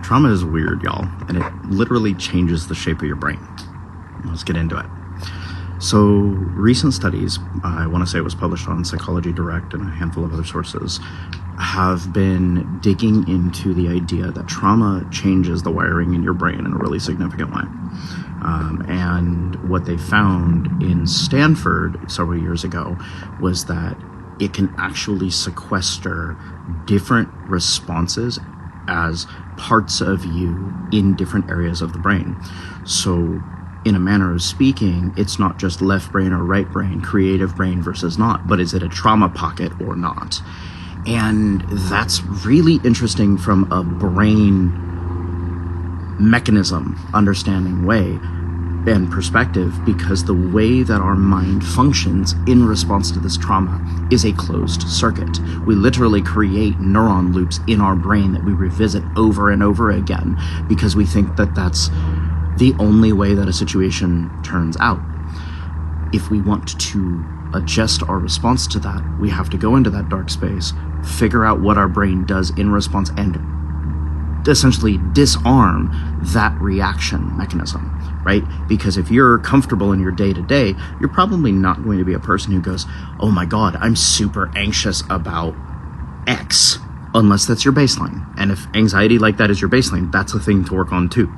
Trauma is weird, y'all, and it literally changes the shape of your brain. Let's get into it. So, recent studies, I want to say it was published on Psychology Direct and a handful of other sources, have been digging into the idea that trauma changes the wiring in your brain in a really significant way. And what they found in Stanford several years ago was that it can actually sequester different responses as parts of you in different areas of the brain. So, in a manner of speaking, it's not just left brain or right brain, creative brain versus not, but is it a trauma pocket or not? And that's really interesting from a brain mechanism understanding way and perspective, because the way that our mind functions in response to this trauma is a closed circuit. We literally create neuron loops in our brain that we revisit over and over again because we think that that's the only way that a situation turns out. If we want to adjust our response to that, we have to go into that dark space, figure out what our brain does in response, and essentially disarm that reaction mechanism, right? Because if you're comfortable in your day-to-day, you're probably not going to be a person who goes, oh my God, I'm super anxious about X, unless that's your baseline. And if anxiety like that is your baseline, that's a thing to work on too.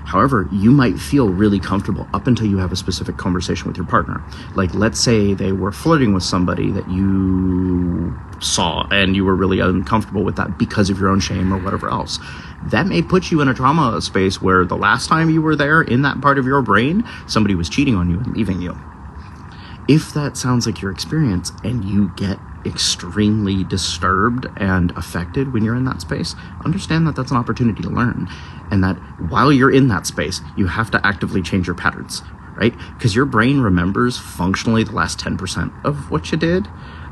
However, you might feel really comfortable up until you have a specific conversation with your partner. Like, let's say they were flirting with somebody that you saw and you were really uncomfortable with that because of your own shame or whatever else. That may put you in a trauma space where the last time you were there in that part of your brain, somebody was cheating on you and leaving you. If that sounds like your experience and you get extremely disturbed and affected when you're in that space, understand that that's an opportunity to learn, and that while you're in that space, you have to actively change your patterns, right? Because your brain remembers functionally the last 10% of what you did,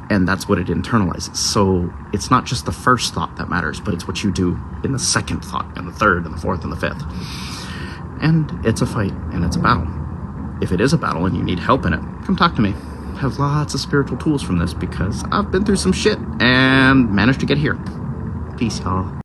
and that's what it internalizes. So it's not just the first thought that matters, but it's what you do in the second thought, and the third, and the fourth, and the fifth. And it's a fight, and it's a battle. If it is a battle and you need help in it, come talk to me. I have lots of spiritual tools from this because I've been through some shit and managed to get here. Peace, y'all.